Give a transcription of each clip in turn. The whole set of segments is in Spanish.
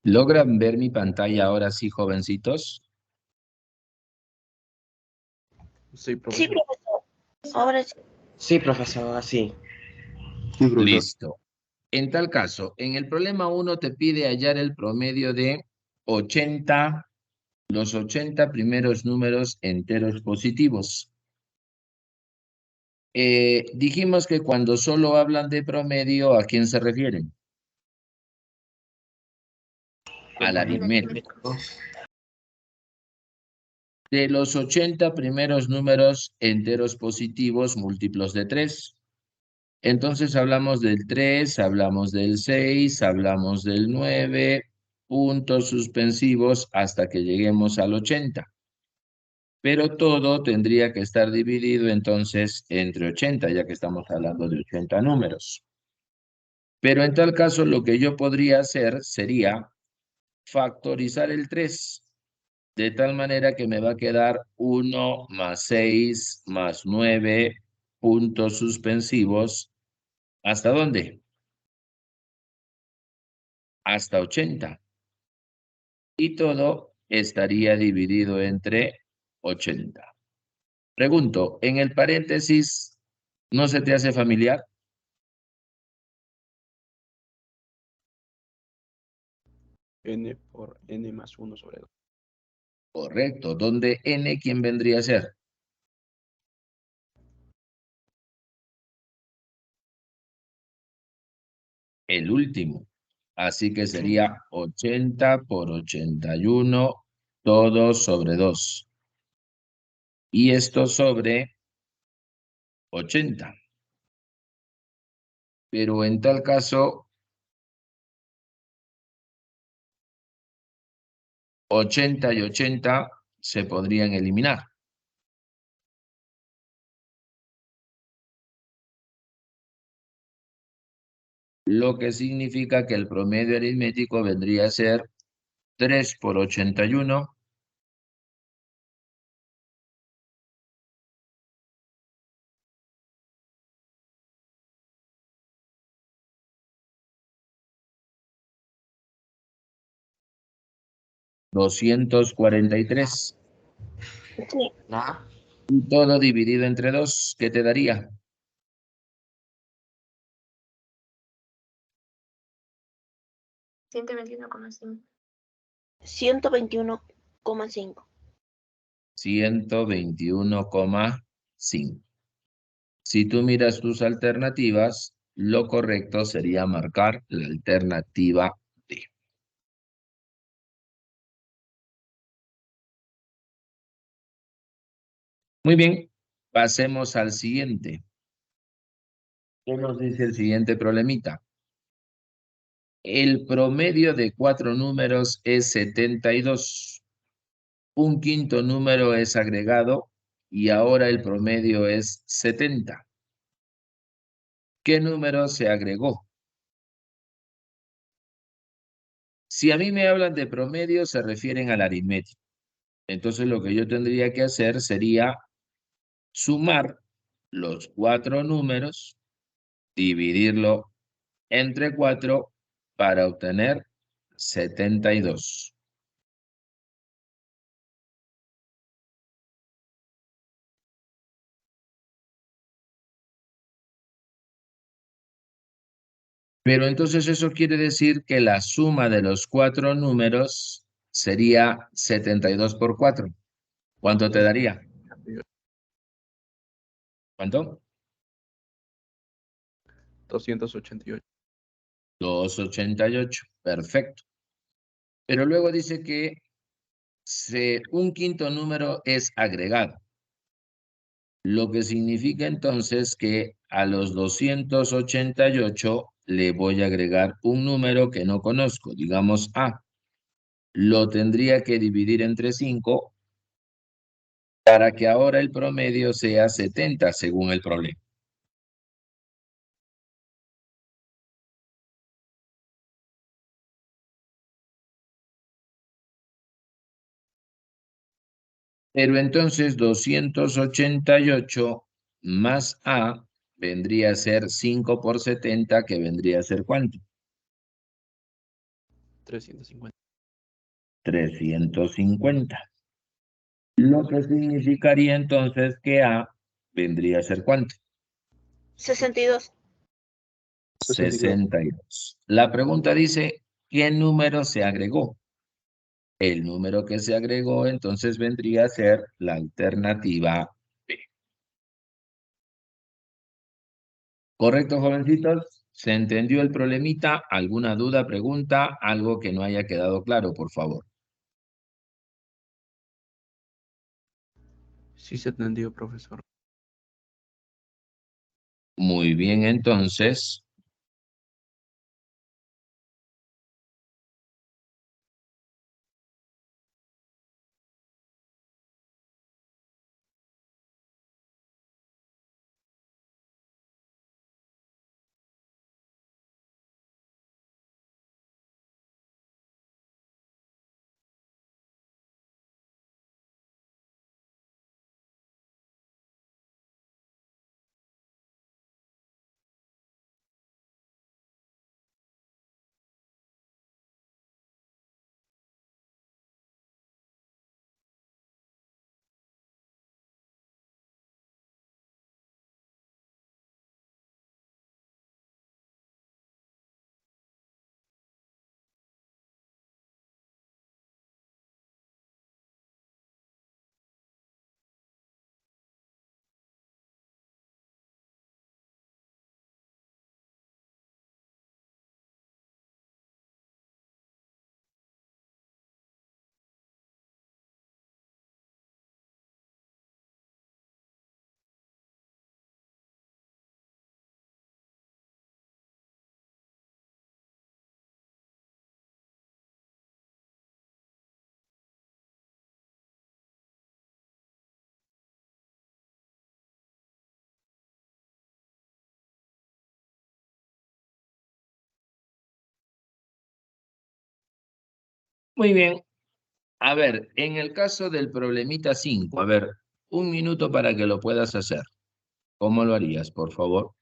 ¿Logran ver mi pantalla ahora sí, jovencitos? Sí, Sí, profesor. profesor. Ahora sí. Sí, profesor, así. Sí, profesor. Listo. En tal caso, en el problema 1 te pide hallar el promedio de 80, los 80 primeros números enteros positivos. Dijimos que cuando solo hablan de promedio, ¿a quién se refieren? Al aritmético. De los 80 primeros números enteros positivos, múltiplos de 3. Entonces hablamos del 3, hablamos del 6, hablamos del 9, puntos suspensivos hasta que lleguemos al 80. Pero todo tendría que estar dividido entonces entre 80, ya que estamos hablando de 80 números. Pero en tal caso lo que yo podría hacer sería factorizar el 3, de tal manera que me va a quedar 1 más 6 más 9 puntos suspensivos. ¿Hasta dónde? Hasta 80. Y todo estaría dividido entre 80. Pregunto, ¿en el paréntesis no se te hace familiar? N por N más 1 sobre 2. Correcto. ¿Dónde n quién vendría a ser? El último. Así que sería 80 por 81, todo sobre 2. Y esto sobre 80. Pero en tal caso, 80 y 80 se podrían eliminar. Lo que significa que el promedio aritmético vendría a ser 3 por 81. $243. Sí. ¿Ya? Y todo dividido entre 2, ¿qué te daría? 121,5. 121,5. 121,5. Si tú miras tus alternativas, lo correcto sería marcar la alternativa D. Muy bien, pasemos al siguiente. ¿Qué nos dice el siguiente problemita? El promedio de 4 números es 72. Un quinto número es agregado y ahora el promedio es 70. ¿Qué número se agregó? Si a mí me hablan de promedio, se refieren al aritmético. Entonces lo que yo tendría que hacer sería sumar los 4 números, dividirlo entre 4 para obtener 72. Pero entonces eso quiere decir que la suma de los 4 números sería 72 por 4. ¿Cuánto te daría? ¿Cuánto? 288. 288. Perfecto. Pero luego dice que un quinto número es agregado. Lo que significa entonces que a los 288 le voy a agregar un número que no conozco, digamos A. Lo tendría que dividir entre 5 para que ahora el promedio sea 70 según el problema. Pero entonces 288 más A vendría a ser 5 por 70, que vendría a ser ¿cuánto? 350. 350. Lo que significaría entonces que A vendría a ser ¿cuánto? 62. 62. La pregunta dice, ¿qué número se agregó? El número que se agregó entonces vendría a ser la alternativa B. ¿Correcto, jovencitos? ¿Se entendió el problemita? ¿Alguna duda, pregunta? Algo que no haya quedado claro, por favor. Sí se entendió, profesor. Muy bien, entonces. Muy bien. A ver, en el caso del problemita 5, a ver, un minuto para que lo puedas hacer. ¿Cómo lo harías, por favor?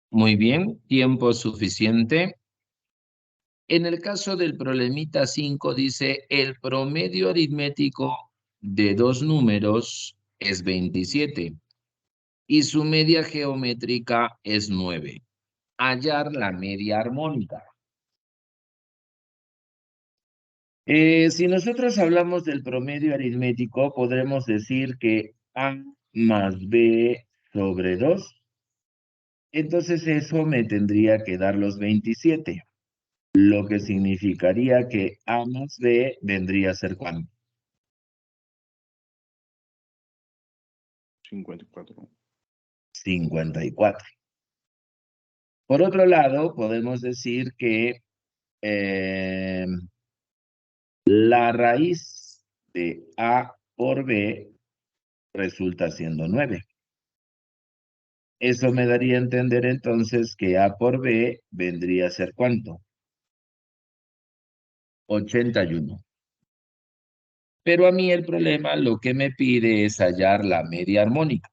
Muy bien, tiempo suficiente. En el caso del problemita 5 dice, el promedio aritmético de dos números es 27 y su media geométrica es 9. Hallar la media armónica. Si nosotros hablamos del promedio aritmético, podremos decir que A más B sobre 2. Entonces eso me tendría que dar los 27. Lo que significaría que A más B vendría a ser ¿cuánto? 54. 54. Por otro lado, podemos decir que la raíz de A por B resulta siendo 9. Eso me daría a entender entonces que A por B vendría a ser ¿cuánto? 81. Pero a mí el problema lo que me pide es hallar la media armónica.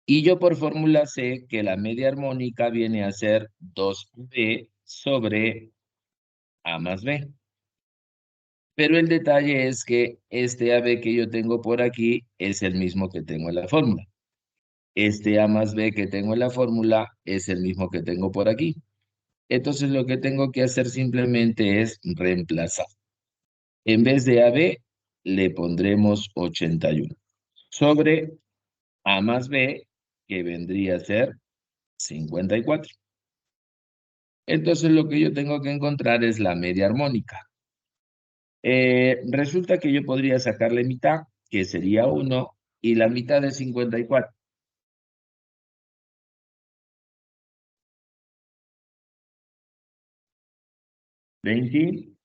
Y yo por fórmula sé que la media armónica viene a ser 2B sobre A más B. Pero el detalle es que este AB que yo tengo por aquí es el mismo que tengo en la fórmula. Este A más B que tengo en la fórmula es el mismo que tengo por aquí. Entonces lo que tengo que hacer simplemente es reemplazar. En vez de AB le pondremos 81 sobre A más B, que vendría a ser 54. Entonces lo que yo tengo que encontrar es la media armónica. Resulta que yo podría sacarle mitad, que sería 1, y la mitad de 54. 20,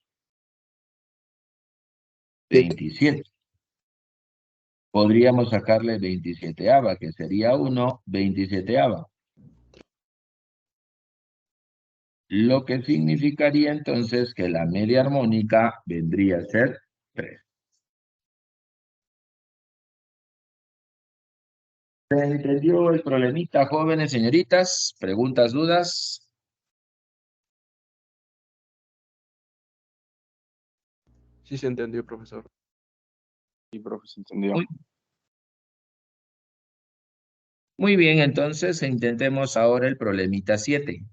27. Podríamos sacarle 27ava, que sería 1, 27ava. Lo que significaría entonces que la media armónica vendría a ser 3. ¿Se entendió el problemita, jóvenes, señoritas? ¿Preguntas, dudas? Sí se entendió, profesor. Sí, profe, se entendió. Muy, muy bien, entonces intentemos ahora el problemita 7.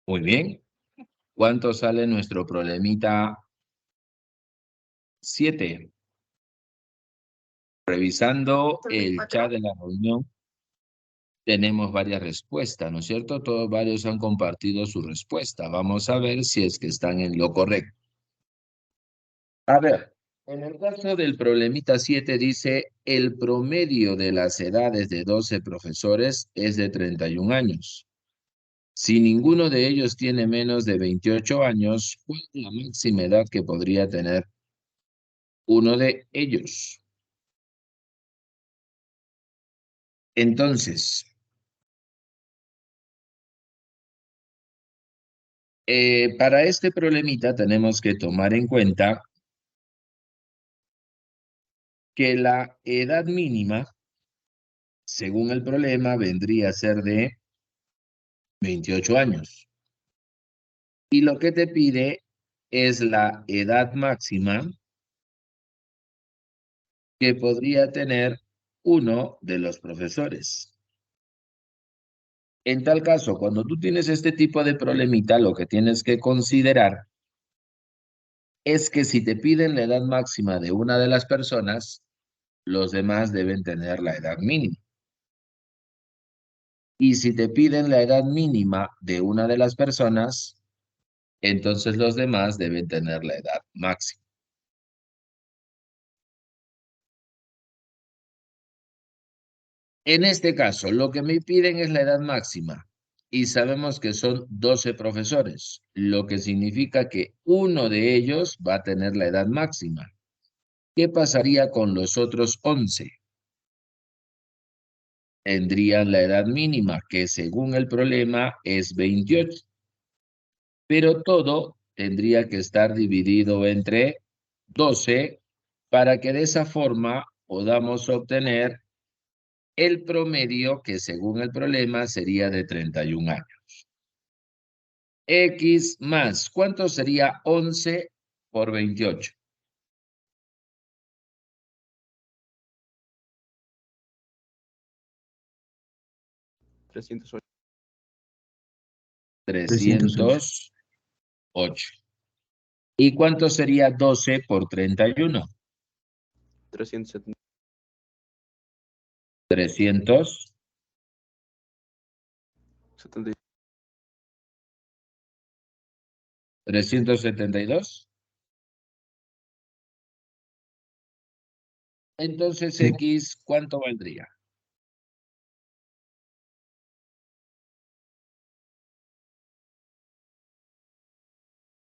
Muy bien. ¿Cuánto sale nuestro problemita 7? Revisando el chat de la reunión, tenemos varias respuestas, ¿no es cierto? Todos varios han compartido su respuesta. Vamos a ver si es que están en lo correcto. A ver, en el caso del problemita 7 dice, el promedio de las edades de 12 profesores es de 31 años. Si ninguno de ellos tiene menos de 28 años, ¿cuál es la máxima edad que podría tener uno de ellos? Entonces, para este problemita tenemos que tomar en cuenta que la edad mínima, según el problema, vendría a ser de 28 años. Y lo que te pide es la edad máxima que podría tener uno de los profesores. En tal caso, cuando tú tienes este tipo de problemita, lo que tienes que considerar es que si te piden la edad máxima de una de las personas, los demás deben tener la edad mínima. Y si te piden la edad mínima de una de las personas, entonces los demás deben tener la edad máxima. En este caso, lo que me piden es la edad máxima y sabemos que son 12 profesores, lo que significa que uno de ellos va a tener la edad máxima. ¿Qué pasaría con los otros 11? Tendrían la edad mínima, que según el problema es 28, pero todo tendría que estar dividido entre 12 para que de esa forma podamos obtener el promedio que según el problema sería de 31 años. X más, ¿cuánto sería 11 por 28? 308. 308. ¿Y cuánto sería 12 por 31? 370. 300. 372. Entonces, Sí. X, ¿cuánto valdría?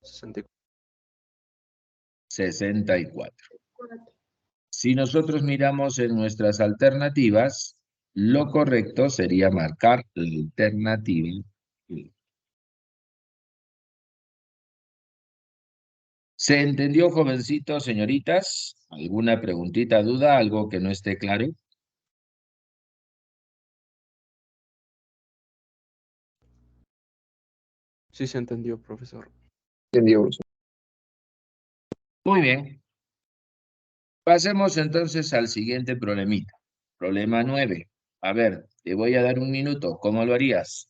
64. 64. Si nosotros miramos en nuestras alternativas, lo correcto sería marcar la alternativa. ¿Se entendió, jovencitos, señoritas? ¿Alguna preguntita, duda, algo que no esté claro? Sí se entendió, profesor. Entendió, profesor. Muy bien. Pasemos entonces al siguiente problemita. Problema 9. A ver, te voy a dar un minuto. ¿Cómo lo harías?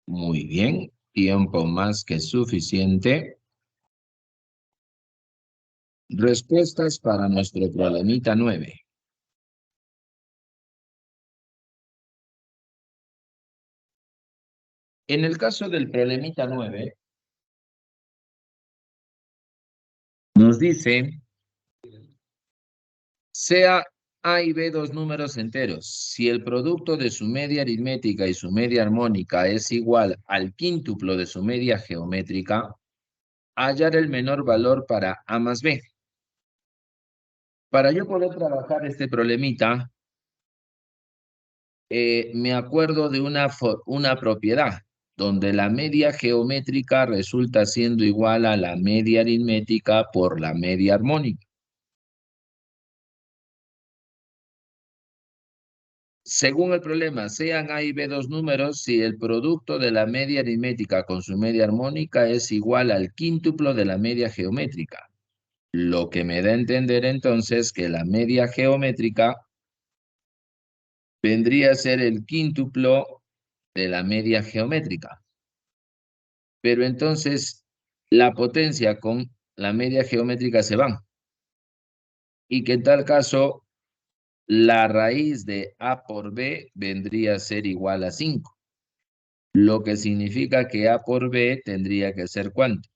Muy bien, tiempo más que suficiente. Respuestas para nuestro problemita 9. En el caso del problemita 9, nos dice, sea A y B dos números enteros. Si el producto de su media aritmética y su media armónica es igual al quíntuplo de su media geométrica, hallar el menor valor para A más B. Para yo poder trabajar este problemita, me acuerdo de una propiedad, donde la media geométrica resulta siendo igual a la media aritmética por la media armónica. Según el problema, sean A y B dos números si el producto de la media aritmética con su media armónica es igual al quíntuplo de la media geométrica. Lo que me da a entender entonces que la media geométrica vendría a ser el quíntuplo de la media geométrica. Pero entonces la potencia con la media geométrica se van. Y que en tal caso la raíz de A por B vendría a ser igual a 5. Lo que significa que A por B tendría que ser ¿cuánto?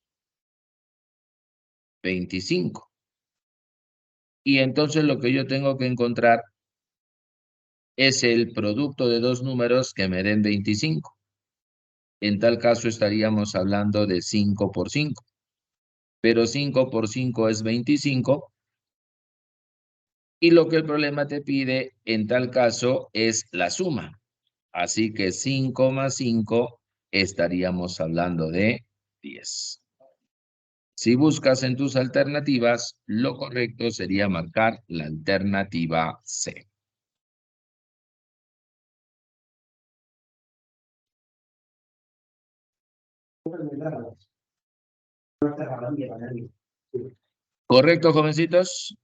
25. Y entonces lo que yo tengo que encontrar es el producto de dos números que me den 25. En tal caso estaríamos hablando de 5 por 5. Pero 5 por 5 es 25. Y lo que el problema te pide en tal caso es la suma. Así que 5 más 5 estaríamos hablando de 10. Si buscas en tus alternativas, lo correcto sería marcar la alternativa C. ¿Correcto, jovencitos?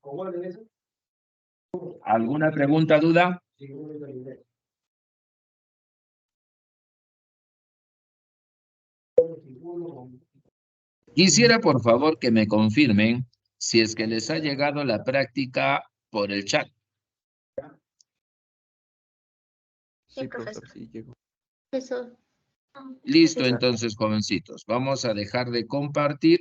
¿Alguna pregunta, duda? Quisiera, por favor, que me confirmen si es que les ha llegado la práctica por el chat. Sí, profesor. profesor, sí llegó. Eso. Listo, entonces, jovencitos. Vamos a dejar de compartir.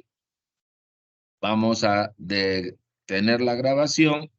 Vamos a detener la grabación